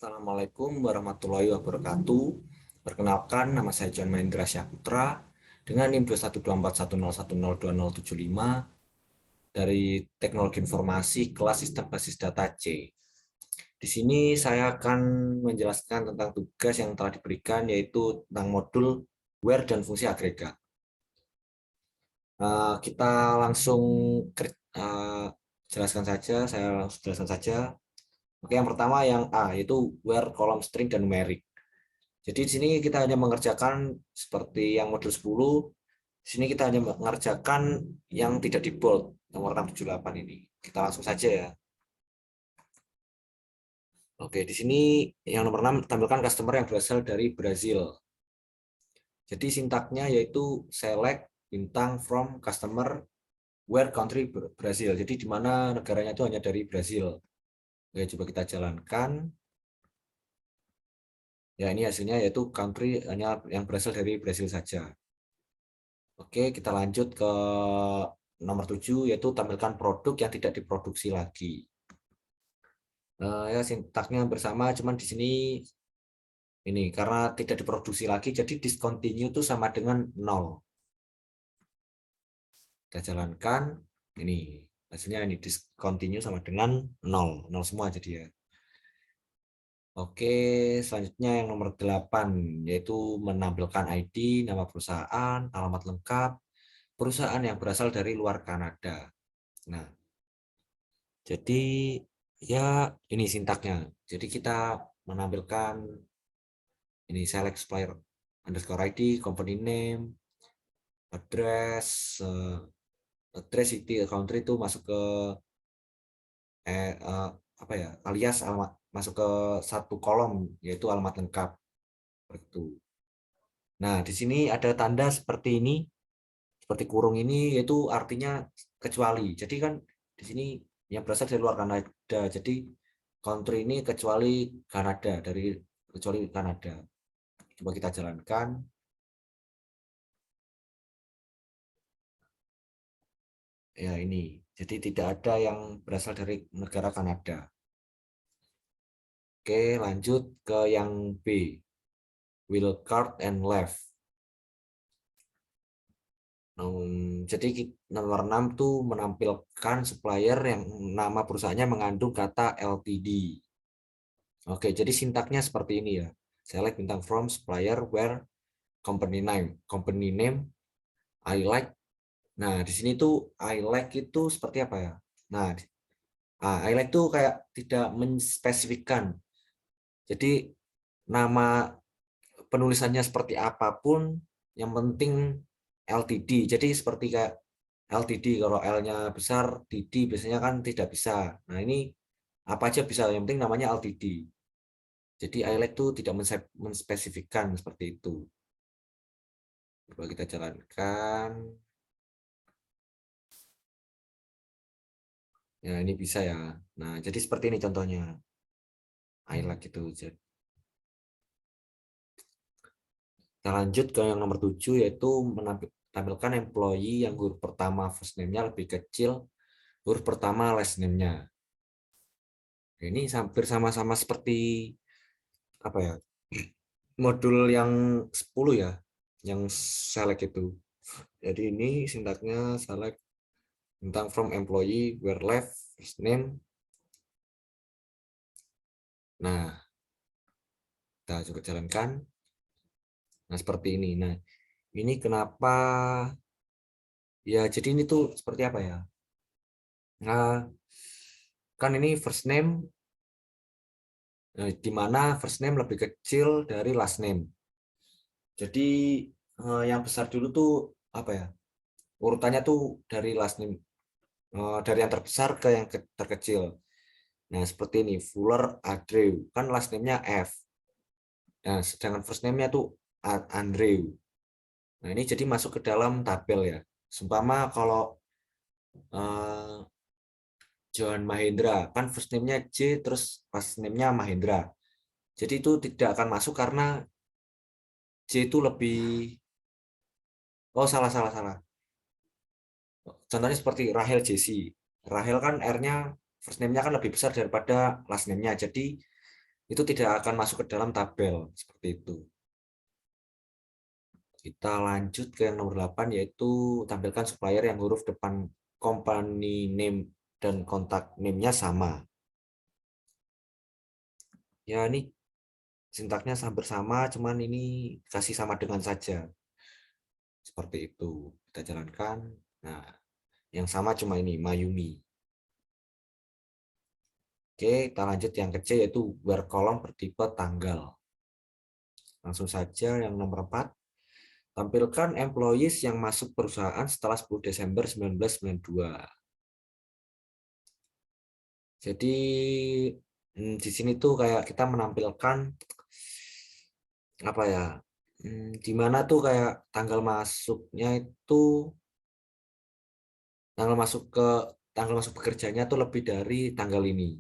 Assalamualaikum warahmatullahi wabarakatuh. Perkenalkan, nama saya John Mahendra Syahputra dengan NIM 2124101020075 dari Teknologi Informasi kelas Sistem Basis Data C. Di sini saya akan menjelaskan tentang tugas yang telah diberikan, yaitu tentang modul where dan fungsi agregat. Kita langsung jelaskan saja, saya langsung jelaskan saja. Oke, yang pertama yang A, yaitu where, kolom, string, dan numerik. Jadi di sini kita hanya mengerjakan seperti yang modul 10. Di sini kita hanya mengerjakan yang tidak di bold, nomor 678 ini. Kita langsung saja ya. Oke, di sini yang nomor 6 tampilkan customer yang berasal dari Brazil. Jadi sintaknya yaitu select bintang from customer where country Brazil. Jadi di mana negaranya itu hanya dari Brazil. Oke, coba kita jalankan. Ya, ini hasilnya yaitu country hanya yang berasal dari Brazil saja. Oke, kita lanjut ke nomor 7, yaitu tampilkan produk yang tidak diproduksi lagi. Ya, sintaknya bersama, cuman di sini ini karena tidak diproduksi lagi, jadi discontinue itu sama dengan 0. Kita jalankan, ini hasilnya ini discontinue sama dengan 0. 0 semua jadi ya. Oke, selanjutnya yang nomor 8, yaitu menampilkan ID, nama perusahaan, alamat lengkap, perusahaan yang berasal dari luar Kanada. Nah, jadi ya ini sintaknya. Jadi kita menampilkan ini select supplier underscore ID, company name, address, address, city, country itu masuk ke apa ya, alias alamat, masuk ke satu kolom yaitu alamat lengkap itu. Nah, di sini ada tanda seperti ini, seperti kurung ini, yaitu artinya kecuali. Jadi kan di sini yang berasal dari luar Kanada. Jadi country ini kecuali Kanada, kecuali Kanada. Coba kita jalankan. Ya ini. Jadi tidak ada yang berasal dari negara Kanada. Oke, lanjut ke yang B. Will card and left. Jadi nomor 6 tuh menampilkan supplier yang nama perusahaannya mengandung kata LTD. Oke, jadi sintaknya seperti ini ya. Select bintang from supplier where company name. Company name I like. Nah, di sini tuh I like itu seperti apa ya? Nah, I like tuh kayak tidak menspesifikkan. Jadi nama penulisannya seperti apapun, yang penting LTD. Jadi seperti kayak LTD, kalau L-nya besar, TD biasanya kan tidak bisa. Nah, ini apa aja bisa, yang penting namanya LTD. Jadi I like itu tidak menspesifikkan seperti itu. Coba kita jalankan. Ya, ini bisa ya. Nah, jadi seperti ini contohnya. I like itu. Kita lanjut ke yang nomor 7, yaitu menampilkan employee yang huruf pertama first name-nya lebih kecil huruf pertama last name-nya. Ini hampir sama-sama seperti apa ya, modul yang 10 ya, yang select itu. Jadi ini sintaknya select tentang from employee where left first name. Nah, kita coba jalankan. Nah, seperti ini. Nah, ini kenapa ya, jadi ini tuh seperti apa ya, nah, kan ini first name, di mana first name lebih kecil dari last name. Jadi yang besar dulu tuh apa ya, urutannya tuh dari last name, dari yang terbesar ke yang terkecil. Nah, seperti ini, Fuller Andrew, kan last name-nya F. Nah, sedangkan first name-nya tuh Andrew. Nah, ini jadi masuk ke dalam tabel ya. Seumpama kalau John Mahendra, kan first name-nya J, terus last name-nya Mahendra. Jadi itu tidak akan masuk karena J itu lebih, oh salah, salah, salah. Contohnya seperti Rahel Jessie. Rahel kan R-nya, first name-nya kan lebih besar daripada last name-nya. Jadi itu tidak akan masuk ke dalam tabel seperti itu. Kita lanjut ke yang nomor 8, yaitu tampilkan supplier yang huruf depan company name dan kontak name-nya sama. Ya, ini sintaknya hampir sama, cuman ini kasih sama dengan saja. Seperti itu. Kita jalankan. Nah, yang sama cuma ini, Mayumi. Oke, kita lanjut yang kecil, yaitu where column bertipe tanggal. Langsung saja yang nomor 4. Tampilkan employees yang masuk perusahaan setelah 10 Desember 1992. Jadi di sini tuh kayak kita menampilkan apa ya? Di mana tuh kayak tanggal masuknya itu tanggal masuk ke tanggal masuk bekerjanya tuh lebih dari tanggal ini.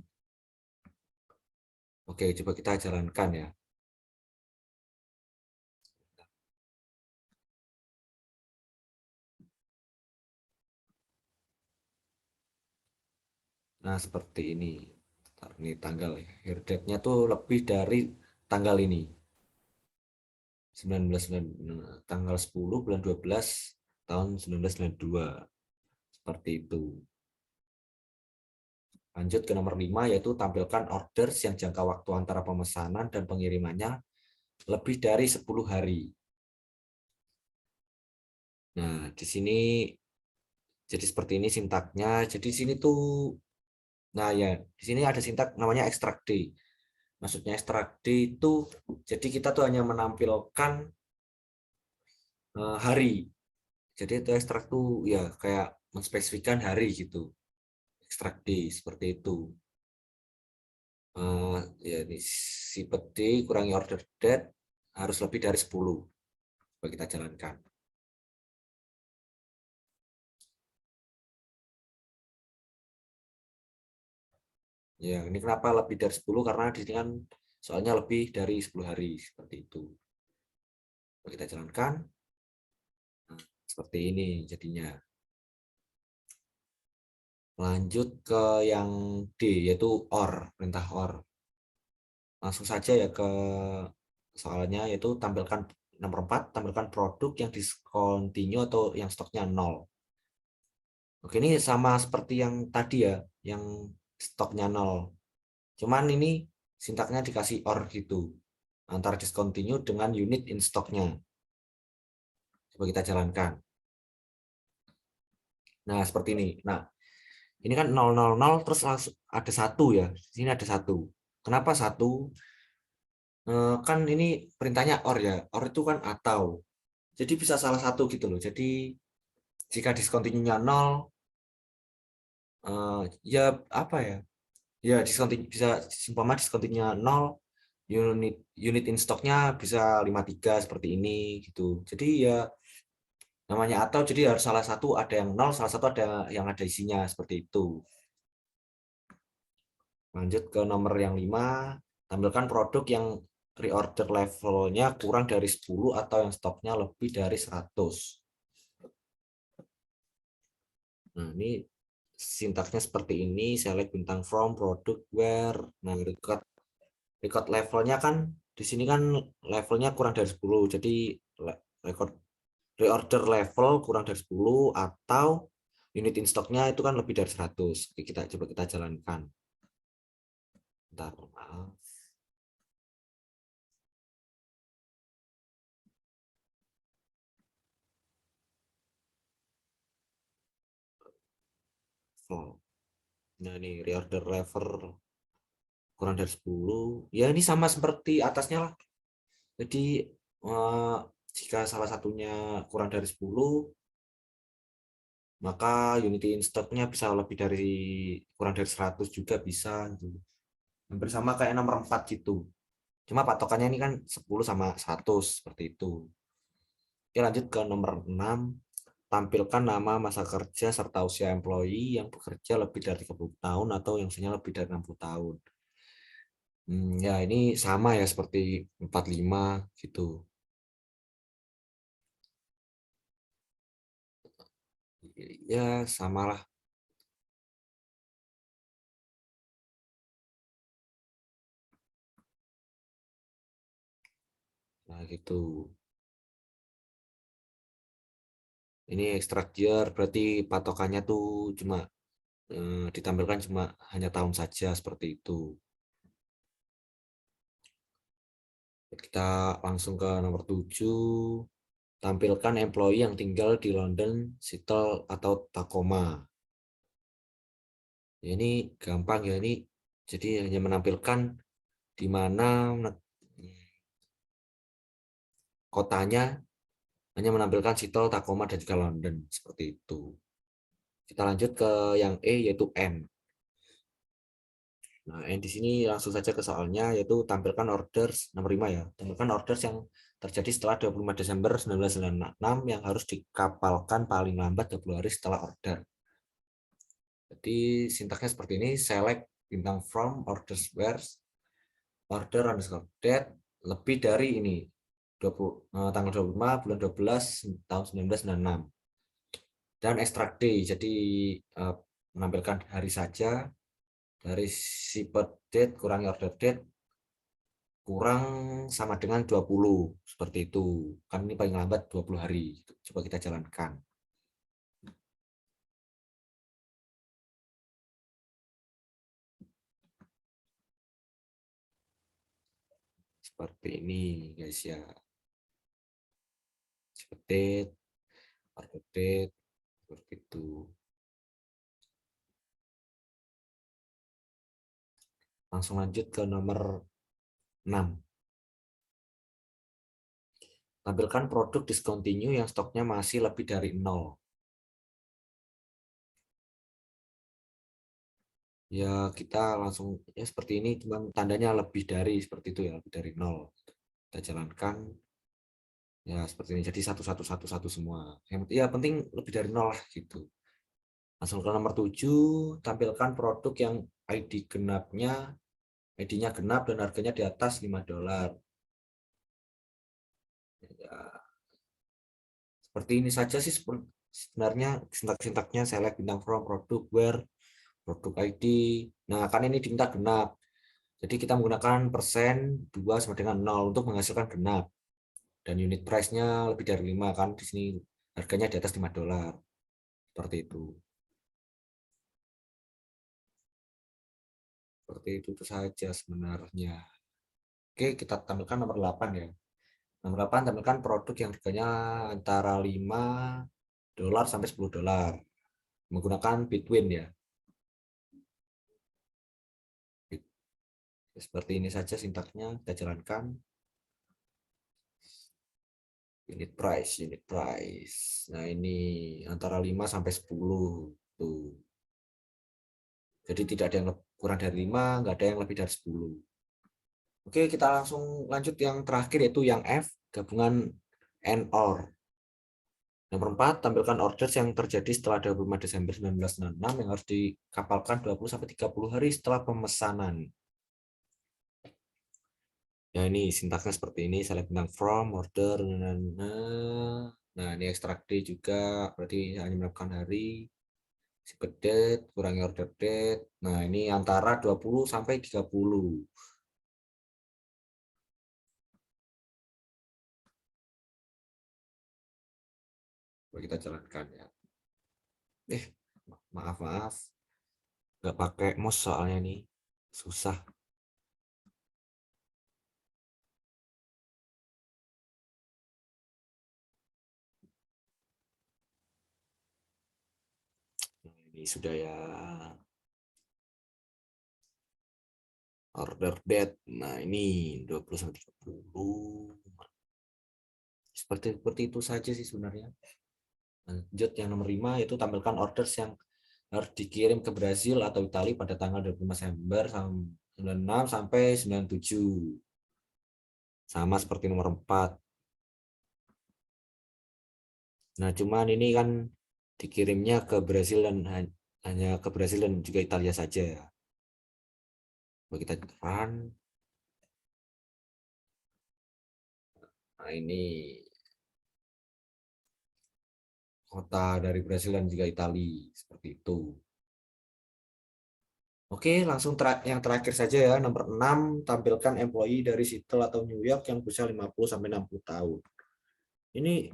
Oke, coba kita jalankan ya. Nah, seperti ini. Ini tanggal ya. Akhir date-nya tuh lebih dari tanggal ini. 19 tanggal 10 bulan 12 tahun 1992. Seperti itu. Lanjut ke nomor 5, yaitu tampilkan orders yang jangka waktu antara pemesanan dan pengirimannya lebih dari 10 hari. Nah, di sini jadi seperti ini sintaknya. Jadi di sini tuh, nah ya, di sini ada sintak namanya extract D. Maksudnya extract D itu, jadi kita tuh hanya menampilkan hari. Jadi itu extract tuh ya kayak menspesifikkan hari gitu. Extract D seperti itu. Ya ini si D kurangi order date harus lebih dari 10. Coba kita jalankan. Ya, ini kenapa lebih dari 10? Karena di sini kan soalnya lebih dari 10 hari seperti itu. Coba kita jalankan. Nah, seperti ini jadinya. Lanjut ke yang D, yaitu OR, perintah OR. Langsung saja ya ke soalnya, yaitu tampilkan nomor 4, tampilkan produk yang discontinue atau yang stoknya 0. Oke, ini sama seperti yang tadi ya, yang stoknya 0. Cuman ini sintaknya dikasih OR gitu, antara discontinue dengan unit in stoknya. Coba kita jalankan. Nah, seperti ini. Nah, ini kan 000 terus langsung ada 1 ya. Di sini ada 1. Kenapa 1? Kan ini perintahnya OR ya. OR itu kan atau. Jadi bisa salah satu gitu loh. Jadi jika discontinue-nya 0, ya apa ya? Ya discontinue bisa umpama discontinue-nya 0, unit unit in stoknya bisa 53 seperti ini gitu. Jadi ya namanya atau, jadi harus salah satu ada yang 0, salah satu ada yang ada isinya seperti itu. Lanjut ke nomor yang 5, tampilkan produk yang reorder levelnya kurang dari 10 atau yang stoknya lebih dari 100. Nah, ini sintaksnya seperti ini, select bintang from, produk, where. Nah, record levelnya kan di sini kan levelnya kurang dari 10, jadi record reorder level kurang dari 10 atau unit in stoknya itu kan lebih dari 100. Oke, kita coba kita jalankan. Bentar, maaf. Nah, ini reorder level kurang dari 10. Ya, ini sama seperti atasnya lah. Jadi eh, jika salah satunya kurang dari 10, maka unity in stock-nya bisa lebih dari kurang dari 100 juga bisa gitu. Hampir sama kayak nomor 4 gitu. Cuma patokannya ini kan 10 sama 100 seperti itu. Oke, lanjut ke nomor 6. Tampilkan nama, masa kerja, serta usia employee yang bekerja lebih dari 30 tahun atau yang usianya lebih dari 60 tahun. Ya, ini sama ya seperti 45 gitu. Ya, samalah. Nah, gitu. Ini extract year berarti patokannya tuh cuma ditampilkan cuma hanya tahun saja seperti itu. Kita langsung ke nomor 7. Tampilkan employee yang tinggal di London, Seattle, atau Tacoma. Ya, ini gampang ya, ini jadi hanya menampilkan di mana kotanya, hanya menampilkan Seattle, Tacoma, dan juga London seperti itu. Kita lanjut ke yang E, yaitu N. Nah, N di sini langsung saja ke soalnya, yaitu tampilkan orders nomor 5 ya. Tampilkan orders yang terjadi setelah 25 Desember 1996 yang harus dikapalkan paling lambat 20 hari setelah order. Jadi sintaksnya seperti ini, select bintang from orders where order underscore date lebih dari ini 20, tanggal 25 bulan 12 tahun 1996, dan extract day, jadi menampilkan hari saja dari shipment date kurangi order date kurang sama dengan 20 seperti itu, kan ini paling lambat 20 hari. Coba kita jalankan seperti ini guys ya, shipment date order date seperti itu. Langsung lanjut ke nomor 6. Tampilkan produk discontinue yang stoknya masih lebih dari 0. Ya, kita langsung ya seperti ini, cuman tandanya lebih dari seperti itu ya, lebih dari 0. Kita jalankan ya seperti ini, jadi 1111 semua. Yang ya penting lebih dari 0 lah gitu. Langsung ke nomor 7, tampilkan produk yang ID-nya genap dan harganya di atas $5. Ya, seperti ini saja sih sebenarnya sintak-sintaknya, select bintang from produk where produk ID. Nah, kan ini diminta genap. Jadi kita menggunakan persen 2 sama dengan 0 untuk menghasilkan genap. Dan unit price-nya lebih dari 5 kan, di sini harganya di atas $5. Seperti itu. Seperti itu saja sebenarnya. Oke, kita tampilkan nomor 8 ya. Nomor 8 tampilkan produk yang harganya antara $5 sampai $10. Menggunakan Bitwin ya. Seperti ini saja sintaknya, kita jalankan. Unit price. Nah, ini antara 5 sampai 10 tuh. Jadi tidak ada yang kurang dari 5, nggak ada yang lebih dari 10. Oke, kita langsung lanjut yang terakhir, yaitu yang F, gabungan and or. Nomor 4, tampilkan orders yang terjadi setelah 25 Desember 1996 yang harus dikapalkan 20 sampai 30 hari setelah pemesanan. Ya, ini sintaksnya seperti ini, select bintang from, order, nah ini extract day juga, berarti hanya menetapkan hari, ship date, kurangi order date, nah ini antara 20 sampai 30. Coba kita jalankan ya. Maaf, nggak pakai mouse soalnya nih, susah. Nah, ini sudah ya, order date, nah ini 20 sampai 30. Seperti itu saja sih sebenarnya. Lanjut yang nomor 5, yaitu tampilkan orders yang harus dikirim ke Brazil atau Italia pada tanggal 25 Desember 96 sampai 97. Sama seperti nomor 4. Nah, cuman ini kan dikirimnya ke Brazil dan hanya ke Brazil dan juga Italia saja ya. Coba kita run. Nah, ini kota dari Brazil dan juga Italia seperti itu. Oke, langsung yang terakhir saja ya, nomor 6, tampilkan employee dari Seattle atau New York yang berusia 50 sampai 60 tahun. Ini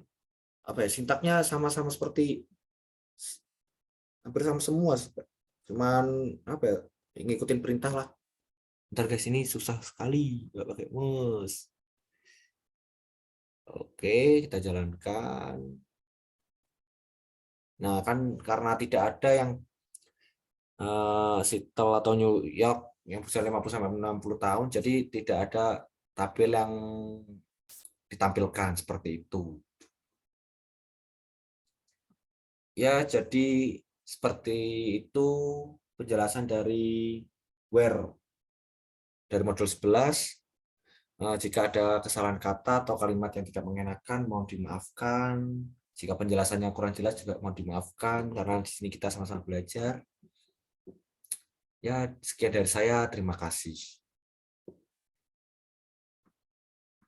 apa ya? Sintaknya sama-sama seperti hampir sama semua. Cuman apa ya? Ngikutin perintah lah. Ntar guys, ini susah sekali nggak pakai mouse. Oke, kita jalankan. Nah, kan karena tidak ada yang Seattle atau New York yang berusia 50 sampai 60 tahun, jadi tidak ada tabel yang ditampilkan seperti itu. Ya, jadi seperti itu penjelasan dari where dari modul 11. Jika ada kesalahan kata atau kalimat yang tidak mengenakan, mohon dimaafkan. Jika penjelasannya kurang jelas juga mohon dimaafkan karena di sini kita sama-sama belajar. Ya, sekian dari saya. Terima kasih.